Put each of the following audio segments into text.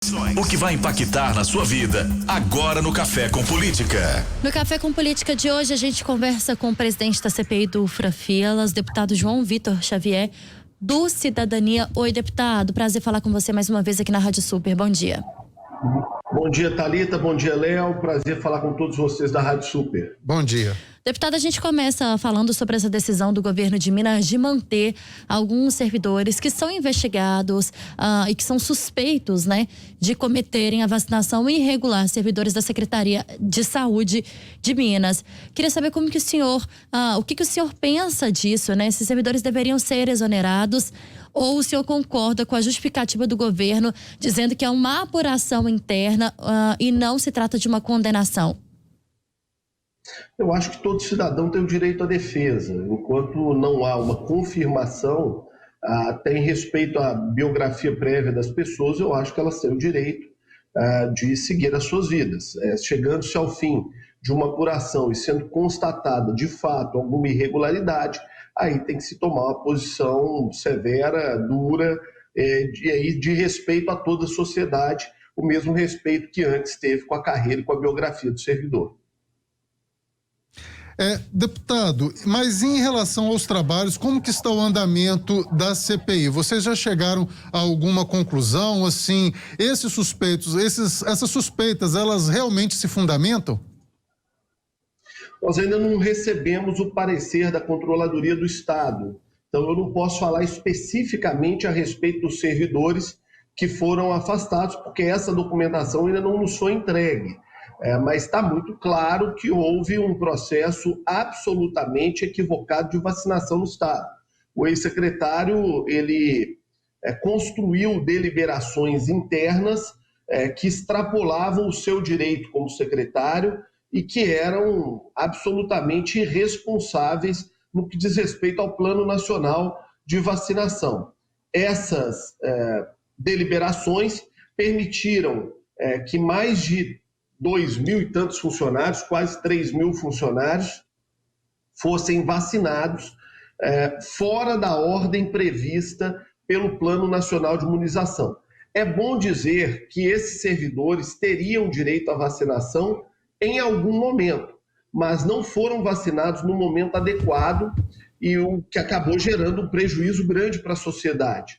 O que vai impactar na sua vida, agora no Café com Política. No Café com Política de hoje, a gente conversa com o presidente da CPI do Ufrafilas, deputado João Vitor Xavier, do Cidadania. Oi, deputado, prazer falar com você mais uma vez aqui na Rádio Super. Bom dia. Bom dia, Thalita. Bom dia, Léo. Prazer falar com todos vocês da Rádio Super. Bom dia. Deputado, a gente começa falando sobre essa decisão do governo de Minas de manter alguns servidores que são investigados e que são suspeitos, né, de cometerem a vacinação irregular, servidores da Secretaria de Saúde de Minas. Queria saber como que o senhor, o que o senhor pensa disso, né? Esses servidores deveriam ser exonerados ou o senhor concorda com a justificativa do governo dizendo que é uma apuração interna e não se trata de uma condenação? Eu acho que todo cidadão tem o direito à defesa. Enquanto não há uma confirmação, até em respeito à biografia prévia das pessoas, eu acho que elas têm o direito de seguir as suas vidas. Chegando-se ao fim de uma apuração e sendo constatada de fato alguma irregularidade, aí tem que se tomar uma posição severa, dura, de respeito a toda a sociedade, o mesmo respeito que antes teve com a carreira e com a biografia do servidor. Deputado, mas em relação aos trabalhos, como que está o andamento da CPI? Vocês já chegaram a alguma conclusão, assim, esses suspeitos, essas suspeitas, elas realmente se fundamentam? Nós ainda não recebemos o parecer da Controladoria do Estado, então eu não posso falar especificamente a respeito dos servidores que foram afastados, porque essa documentação ainda não nos foi entregue. Mas está muito claro que houve um processo absolutamente equivocado de vacinação no Estado. O ex-secretário, ele construiu deliberações internas que extrapolavam o seu direito como secretário e que eram absolutamente irresponsáveis no que diz respeito ao Plano Nacional de Vacinação. Essas deliberações permitiram que mais de 2.000 e tantos funcionários, quase 3.000 funcionários, fossem vacinados fora da ordem prevista pelo Plano Nacional de Imunização. É bom dizer que esses servidores teriam direito à vacinação em algum momento, mas não foram vacinados no momento adequado e o que acabou gerando um prejuízo grande para a sociedade.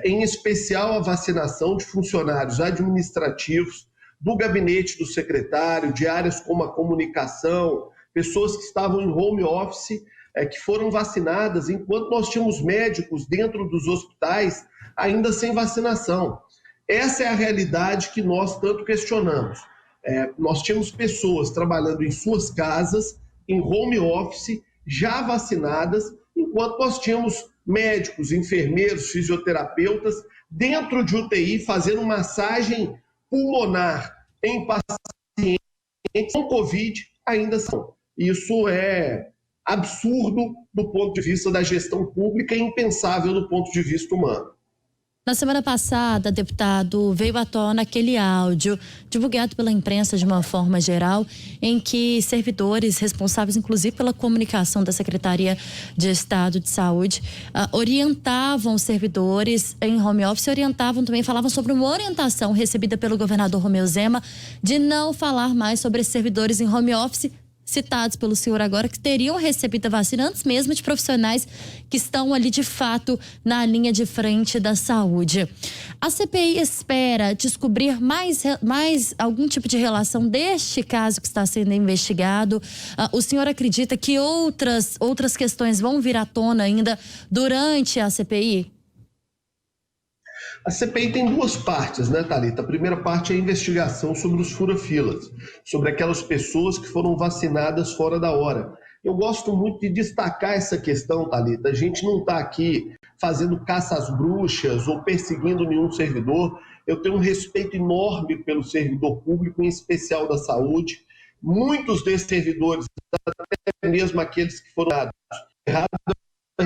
Em especial a vacinação de funcionários administrativos, do gabinete do secretário, de áreas como a comunicação, pessoas que estavam em home office, que foram vacinadas, enquanto nós tínhamos médicos dentro dos hospitais ainda sem vacinação. Essa é a realidade que nós tanto questionamos. Nós tínhamos pessoas trabalhando em suas casas, em home office, já vacinadas, enquanto nós tínhamos médicos, enfermeiros, fisioterapeutas dentro de UTI fazendo massagem pulmonar em pacientes com Covid ainda são. Isso é absurdo do ponto de vista da gestão pública e impensável do ponto de vista humano. Na semana passada, deputado, veio à tona aquele áudio divulgado pela imprensa de uma forma geral, em que servidores responsáveis, inclusive pela comunicação da Secretaria de Estado de Saúde, orientavam os servidores em home office, orientavam também, falavam sobre uma orientação recebida pelo governador Romeu Zema de não falar mais sobre esses servidores em home office, citados pelo senhor agora, que teriam recebido a vacina antes mesmo de profissionais que estão ali de fato na linha de frente da saúde. A CPI espera descobrir mais algum tipo de relação deste caso que está sendo investigado. O senhor acredita que outras questões vão vir à tona ainda durante a CPI? A CPI tem duas partes, né, Thalita? A primeira parte é a investigação sobre os fura-filas, sobre aquelas pessoas que foram vacinadas fora da hora. Eu gosto muito de destacar essa questão, Thalita. A gente não está aqui fazendo caça às bruxas ou perseguindo nenhum servidor. Eu tenho um respeito enorme pelo servidor público, em especial da saúde. Muitos desses servidores, até mesmo aqueles que foram dados errados, a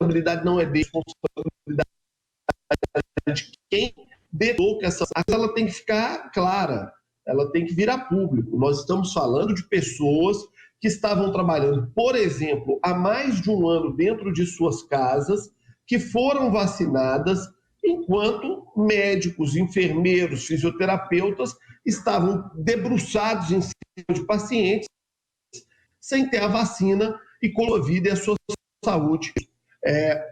responsabilidade não é deles, a responsabilidade de quem detou que essa ela tem que ficar clara, ela tem que virar público. Nós estamos falando de pessoas que estavam trabalhando, por exemplo, há mais de um ano dentro de suas casas, que foram vacinadas enquanto médicos, enfermeiros, fisioterapeutas estavam debruçados em cima de pacientes sem ter a vacina e com a vida e a sua saúde.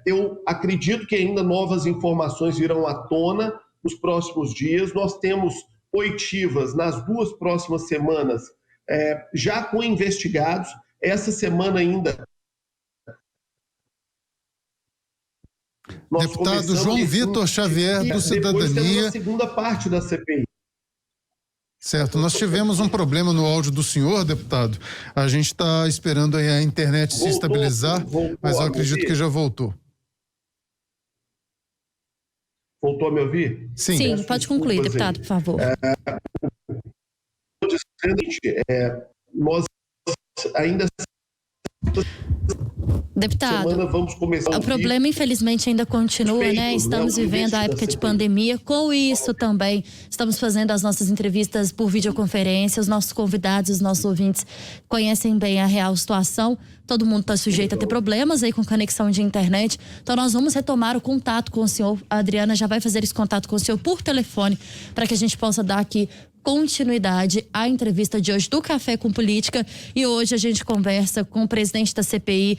Eu acredito que ainda novas informações virão à tona nos próximos dias. Nós temos oitivas nas 2 próximas semanas, já com investigados. Essa semana ainda. Deputado João Vitor Xavier, do Cidadania. Depois temos a segunda parte da CPI. Certo, nós tivemos um problema no áudio do senhor, deputado. A gente está esperando aí a internet se estabilizar, mas eu acredito que já voltou. Voltou a me ouvir? Sim, pode concluir, deputado, por favor. Nós ainda... Deputado, vamos começar o problema infelizmente ainda continua, né? Estamos vivendo a época de pandemia. Com isso também, estamos fazendo as nossas entrevistas por videoconferência. Os nossos convidados, os nossos ouvintes conhecem bem a real situação. Todo mundo está sujeito a ter problemas aí com conexão de internet. Então nós vamos retomar o contato com o senhor. A Adriana já vai fazer esse contato com o senhor por telefone para que a gente possa dar aqui continuidade à entrevista de hoje do Café com Política. E hoje a gente conversa com o presidente da CPI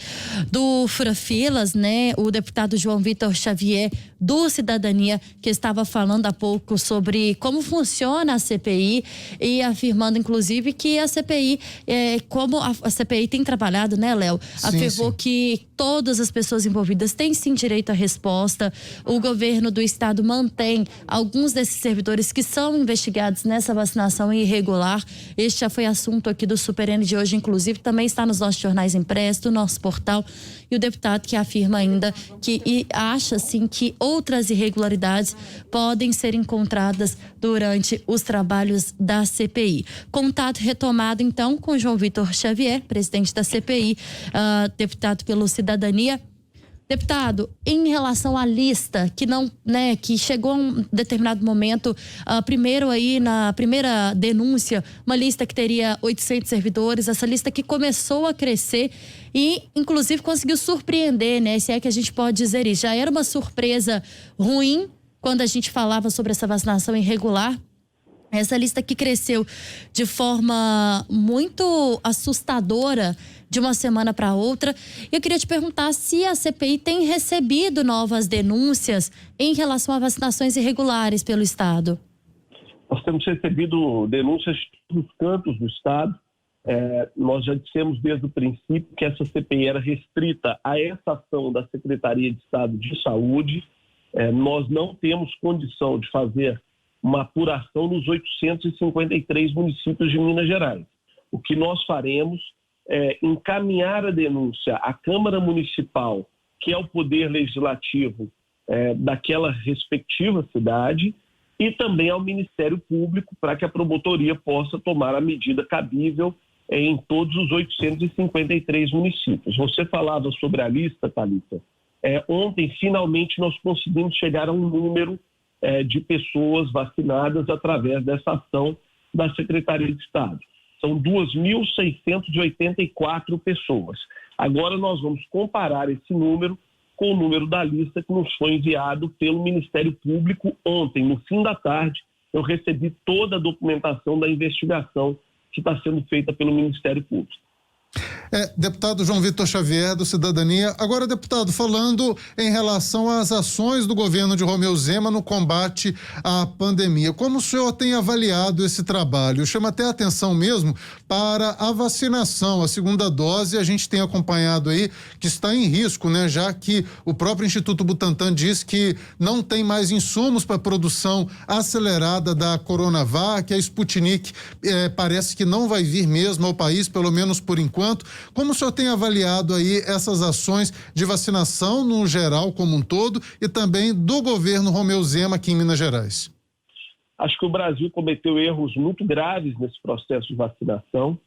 do Fura Filas, né? O deputado João Vitor Xavier, do Cidadania, que estava falando há pouco sobre como funciona a CPI e afirmando, inclusive, que a CPI, como a CPI tem trabalhado, né, Léo? Afirmou que todas as pessoas envolvidas têm sim direito à resposta. O governo do estado mantém alguns desses servidores que são investigados nessa vacinação irregular. Este já foi assunto aqui do Super N de hoje, inclusive também está nos nossos jornais impressos, no nosso portal. E o deputado que afirma ainda que acha sim que outras irregularidades podem ser encontradas durante os trabalhos da CPI. Contato retomado então com João Vitor Xavier, presidente da CPI, deputado pelo Cidadania. Deputado, em relação à lista que não, né, que chegou a um determinado momento, primeiro aí na primeira denúncia, uma lista que teria 800 servidores, essa lista que começou a crescer e inclusive conseguiu surpreender, né, se é que a gente pode dizer isso. Já era uma surpresa ruim quando a gente falava sobre essa vacinação irregular. Essa lista que cresceu de forma muito assustadora de uma semana para outra. Eu queria te perguntar se a CPI tem recebido novas denúncias em relação a vacinações irregulares pelo Estado. Nós temos recebido denúncias dos cantos do Estado. Nós já dissemos desde o princípio que essa CPI era restrita a essa ação da Secretaria de Estado de Saúde. Nós não temos condição de fazer uma apuração nos 853 municípios de Minas Gerais. O que nós faremos é encaminhar a denúncia à Câmara Municipal, que é o poder legislativo daquela respectiva cidade, e também ao Ministério Público, para que a promotoria possa tomar a medida cabível em todos os 853 municípios. Você falava sobre a lista, Thalita. Ontem, finalmente, nós conseguimos chegar a um número de pessoas vacinadas através dessa ação da Secretaria de Estado. São 2.684 pessoas. Agora nós vamos comparar esse número com o número da lista que nos foi enviado pelo Ministério Público ontem. No fim da tarde, eu recebi toda a documentação da investigação que está sendo feita pelo Ministério Público. Deputado João Vitor Xavier, do Cidadania. Agora, deputado, falando em relação às ações do governo de Romeu Zema no combate à pandemia, como o senhor tem avaliado esse trabalho? Chama até a atenção mesmo para a vacinação, a segunda dose, a gente tem acompanhado aí que está em risco, né? Já que o próprio Instituto Butantan diz que não tem mais insumos para a produção acelerada da Coronavac, a Sputnik parece que não vai vir mesmo ao país, pelo menos por enquanto. Como o senhor tem avaliado aí essas ações de vacinação no geral como um todo e também do governo Romeu Zema aqui em Minas Gerais? Acho que o Brasil cometeu erros muito graves nesse processo de vacinação.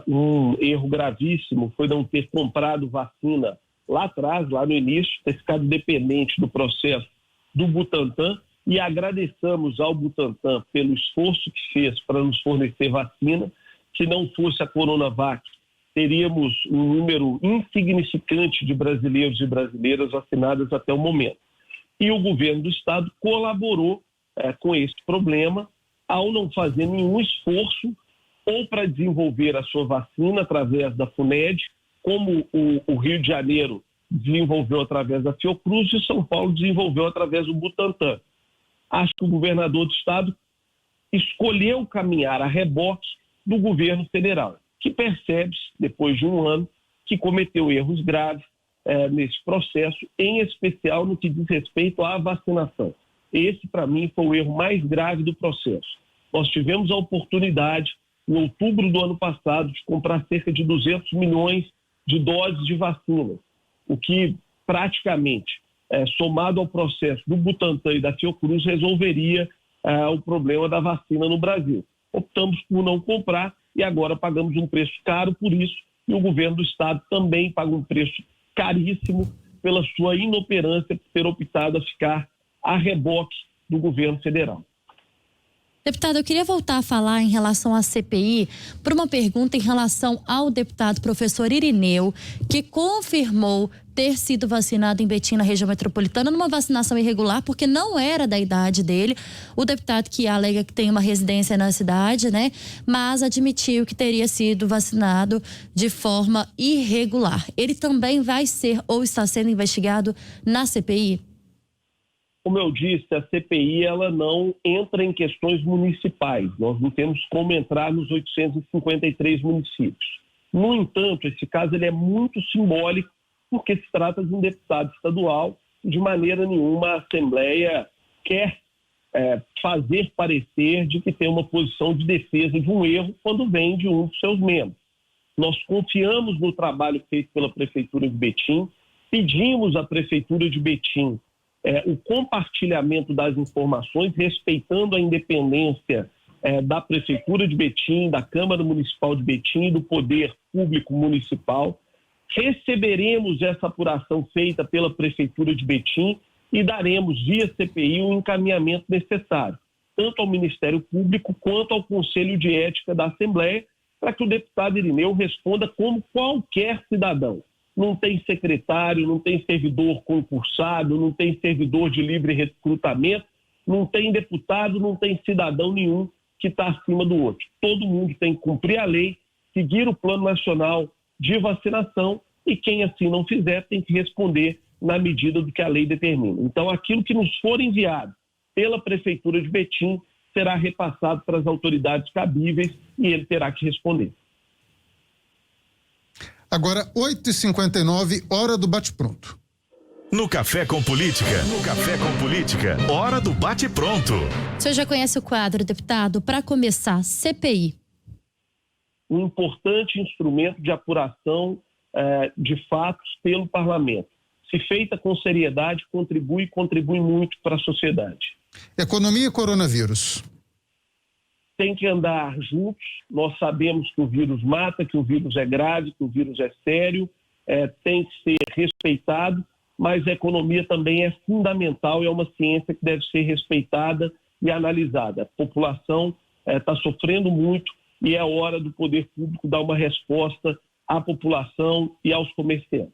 Um erro gravíssimo foi não ter comprado vacina lá atrás, lá no início, ter ficado dependente do processo do Butantan, e agradecemos ao Butantan pelo esforço que fez para nos fornecer vacina. Se não fosse a Coronavac, teríamos um número insignificante de brasileiros e brasileiras vacinadas até o momento. E o governo do estado colaborou com esse problema ao não fazer nenhum esforço ou para desenvolver a sua vacina através da FUNED, como o Rio de Janeiro desenvolveu através da Fiocruz e São Paulo desenvolveu através do Butantan. Acho que o governador do estado escolheu caminhar a reboque do governo federal, que percebe-se, depois de um ano, que cometeu erros graves nesse processo, em especial no que diz respeito à vacinação. Esse, para mim, foi o erro mais grave do processo. Nós tivemos a oportunidade, em outubro do ano passado, de comprar cerca de 200 milhões de doses de vacina, o que praticamente, somado ao processo do Butantan e da Fiocruz, resolveria o problema da vacina no Brasil. Optamos por não comprar e agora pagamos um preço caro por isso, e o governo do estado também paga um preço caríssimo pela sua inoperância por ter optado a ficar a reboque do governo federal. Deputado, eu queria voltar a falar em relação à CPI por uma pergunta em relação ao deputado professor Irineu, que confirmou ter sido vacinado em Betim, na região metropolitana, numa vacinação irregular, porque não era da idade dele. O deputado que alega que tem uma residência na cidade, né? Mas admitiu que teria sido vacinado de forma irregular. Ele também vai ser ou está sendo investigado na CPI? Como eu disse, a CPI ela não entra em questões municipais. Nós não temos como entrar nos 853 municípios. No entanto, esse caso ele é muito simbólico porque se trata de um deputado estadual e de maneira nenhuma a Assembleia quer fazer parecer de que tem uma posição de defesa de um erro quando vem de um dos seus membros. Nós confiamos no trabalho feito pela Prefeitura de Betim, pedimos à Prefeitura de Betim o compartilhamento das informações, respeitando a independência da Prefeitura de Betim, da Câmara Municipal de Betim e do Poder Público Municipal. Receberemos essa apuração feita pela Prefeitura de Betim e daremos, via CPI, o encaminhamento necessário, tanto ao Ministério Público quanto ao Conselho de Ética da Assembleia, para que o deputado Irineu responda como qualquer cidadão. Não tem secretário, não tem servidor concursado, não tem servidor de livre recrutamento, não tem deputado, não tem cidadão nenhum que está acima do outro. Todo mundo tem que cumprir a lei, seguir o Plano Nacional de Vacinação e quem assim não fizer tem que responder na medida do que a lei determina. Então, aquilo que nos for enviado pela Prefeitura de Betim será repassado para as autoridades cabíveis e ele terá que responder. Agora, 8h59, hora do bate-pronto. No Café com Política, hora do bate-pronto. O senhor já conhece o quadro, deputado? Para começar, CPI. Um importante instrumento de apuração de fatos pelo parlamento. Se feita com seriedade, contribui muito para a sociedade. Economia e coronavírus. Tem que andar juntos. Nós sabemos que o vírus mata, que o vírus é grave, que o vírus é sério, tem que ser respeitado, mas a economia também é fundamental e é uma ciência que deve ser respeitada e analisada. A população está sofrendo muito e é hora do poder público dar uma resposta à população e aos comerciantes.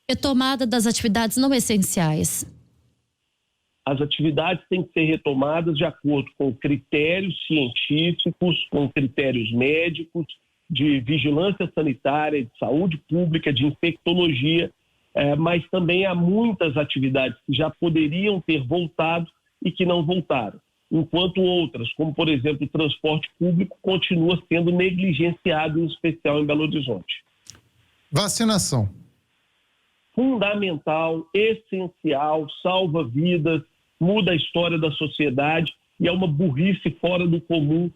Retomada das atividades não essenciais. As atividades têm que ser retomadas de acordo com critérios científicos, com critérios médicos, de vigilância sanitária, de saúde pública, de infectologia, mas também há muitas atividades que já poderiam ter voltado e que não voltaram, enquanto outras, como por exemplo o transporte público, continua sendo negligenciado, em especial em Belo Horizonte. Vacinação. Fundamental, essencial, salva vidas, muda a história da sociedade e é uma burrice fora do comum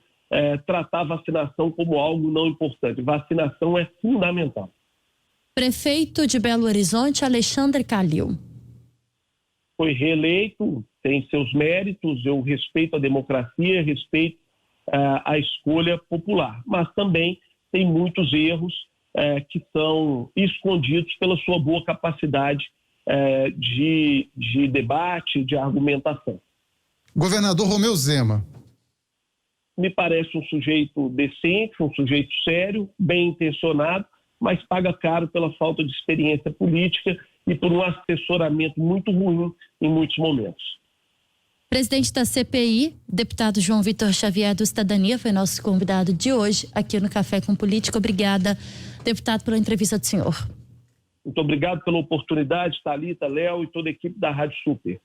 tratar a vacinação como algo não importante. Vacinação é fundamental. Prefeito de Belo Horizonte, Alexandre Calil. Foi reeleito, tem seus méritos, eu respeito a democracia, respeito a escolha popular, mas também tem muitos erros que são escondidos pela sua boa capacidade de debate, de argumentação. Governador Romeu Zema. Me parece um sujeito decente, um sujeito sério, bem intencionado, mas paga caro pela falta de experiência política e por um assessoramento muito ruim em muitos momentos. Presidente da CPI, deputado João Vitor Xavier do Cidadania, foi nosso convidado de hoje aqui no Café com Política. Obrigada, deputado, pela entrevista do senhor. Muito obrigado pela oportunidade, Thalita, Léo e toda a equipe da Rádio Super.